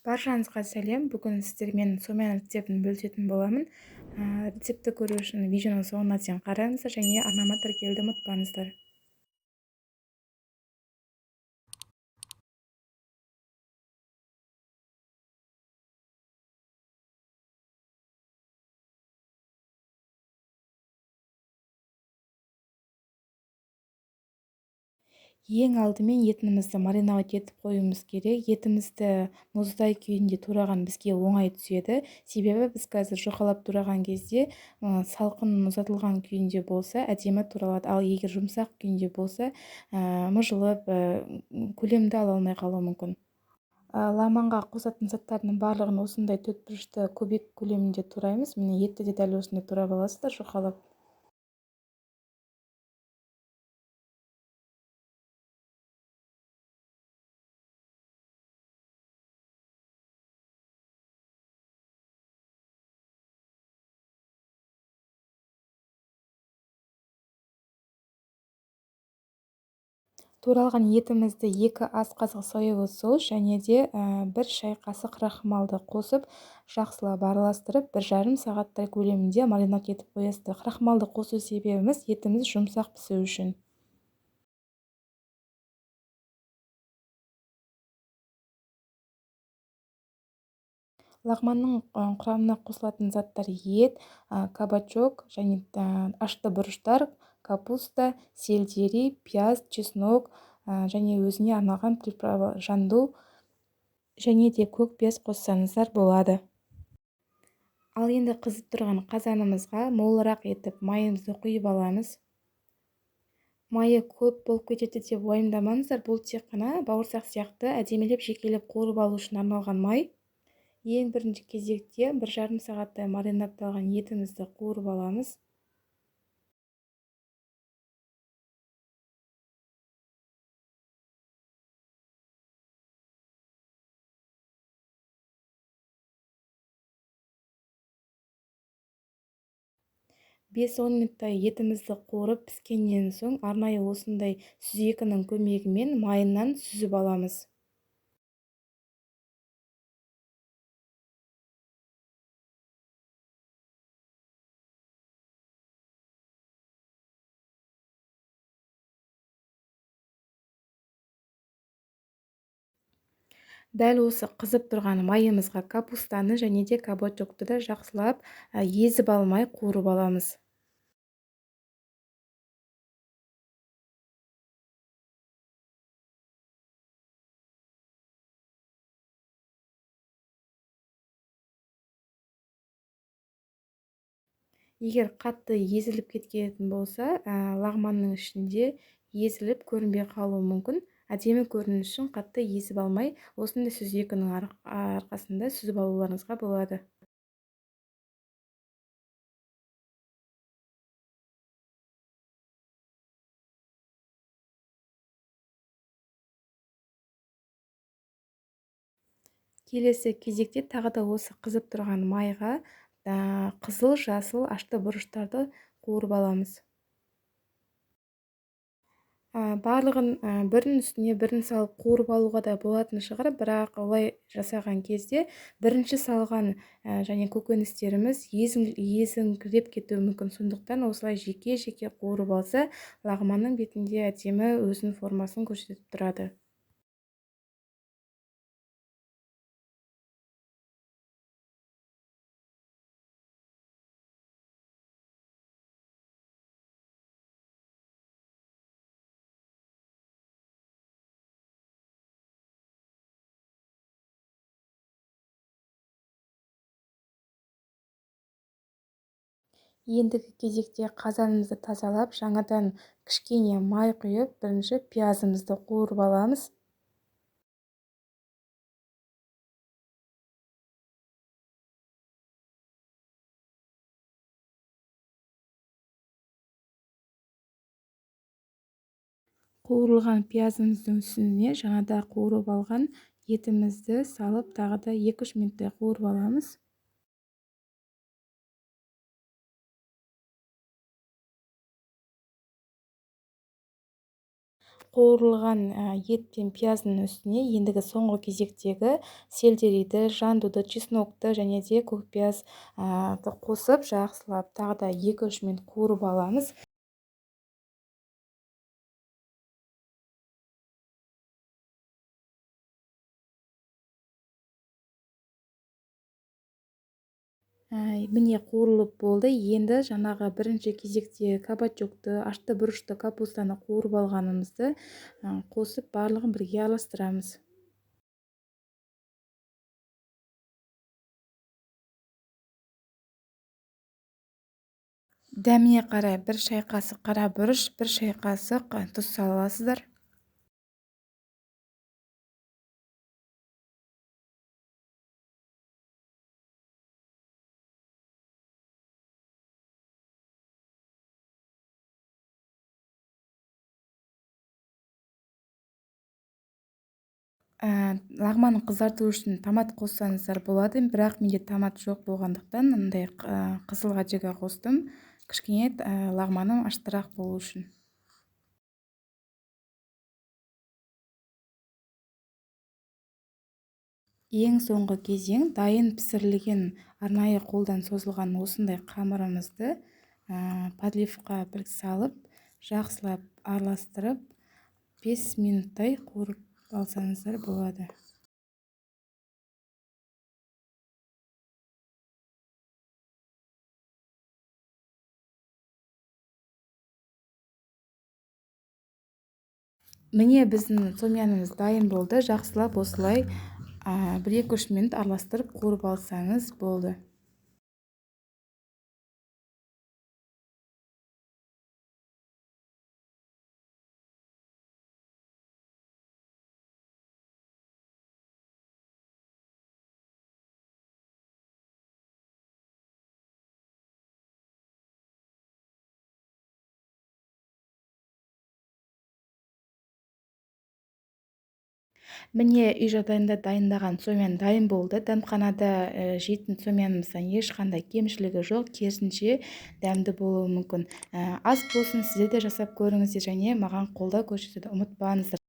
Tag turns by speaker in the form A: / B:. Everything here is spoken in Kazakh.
A: Баршаңызға сәлем. Бүгін сіздермен сомен рецептін бөлісетін боламын. Рецепті көру үшін видеоның соңына дейін қараңыздар және арнама тіркелуді ұмытпаңыздар. Ең алдымен етімізді маринад етіп қоюымыз керек. Етімізді мұздай күйінде тураған бізге оңай түседі. Себебі біз қазір жұқалап тураған кезде салқын мұздатылған күйінде болса әдемі туралады. Ал егер жұмсақ күйінде болса мұжылып көлемді ала алмай қалуы мүмкін. Ламанға қосатын заттардың барлығын осындай төртбұрышты кубик көлемінде тураймыз. Міне етті де дәл осындай турап аласыздар жұқалап. Туралған етімізді 2 ас қасық соевый соус және де 1 шай қасық крахмалды қосып, жақсылап араластырып, 1,5 сағаттай көлемінде маринад етіп қоясыздар. Крахмалды қосу себебіміз етіміз жұмсақ пісу үшін. Лағманның құрамына қосылатын заттар ет, кабачок және ашты бұрыштар, капуста, сельдерей, пияз, чеснок және өзіне арналған приправа жанду және де көк пияз қоссаңыздар болады. Ал енді қызып тұрған қазанымызға молырақ етіп майымызды құйып аламыз. Майы көп болып кетеді деп уайымдамаңыздар, бұл тек қана бауырсақ сияқты әдемелеп жекелеп қуырып алу үшін арналған май. Ең бірінші кезекте 1,5 сағаттай маринадталған етімізді қуырып аламыз. Бес-он минуттай етімізді қуырып піскеннен соң арнайы осындай сүзекінің көмегімен майынан сүзіп аламыз. Дәл осы қызып тұрған майымызға капустаны және де кабачокты да жақсылап езіп алмай қуырып аламыз. Егер қатты езіліп кеткен болса, лағманның ішінде езіліп көрінбей қалуы мүмкін. Әдемі көрініс үшін қатты езіп алмай, осындай сүзекінің арқасында сүзіп алуларыңызға болады. Келесі кезекте тағы да осы қызып тұрған майға қызыл, жасыл, ашты бұрыштарды қуырып аламыз. Барлығын бірінің үстіне бірін салып қуырып алуға да болатын шығар, бірақ олай жасаған кезде бірінші салған және көкөністеріміз езіңкіреп кетуі мүмкін. Сондықтан осылай жеке-жеке қуырып алса, лағманның бетінде әдемі өзінің формасын көрсетіп тұрады. Ендігі кезекте қазанымызды тазалап, жаңадан кішкене май құйып, бірінші пиязымызды қуырып аламыз. Қуырылған пиязымыздың үстіне жаңада қуырып алған етімізді салып, тағы да 2-3 минуттай қуырып аламыз. қуырылған ет пен пияздың үстіне ендігі соңғы кезектегі сельдерейді, жандуды, чеснокты және де көкпиязды қосып жақсылап тағы да 2-3 минут қуырып аламыз. Міне қуырылып болды. Енді жаңағы бірінші кезекте кабачокты, ашты бұрышты капустаны қуырып алғанымызды қосып барлығын бірге араластырамыз. Дәміне қарай 1 шай қасық қара бұрыш, 1 шай қасық тұз саласыздар. Лағманы қызарту үшін томат қоссаңыздар болады, бірақ менде томат жоқ болғандықтан мындай қызыл аджика қостым. Кішкене лағманым аштырақ болу үшін. Ең соңғы кезең дайын пісірілген арнайы қолдан созылған осындай қамырымызды подливқа бір салып, жақсылап араластырып 5 минуттай қуырып алсаңыздар болады. Міне біздің сомянымыз дайын болды. Жақсылап осылай 1-2-3 минут араластырып қуырып алсаңыз болды. Міне үй жағдайында дайындаған сомян дайын болды. Дәмханада жейтін сомянымыздан ешқандай кемшілігі жоқ, керісінше дәмді болуы мүмкін. Ас болсын, сіздер де жасап көріңіздер және маған қолдау көрсетуді ұмытпаңыздар.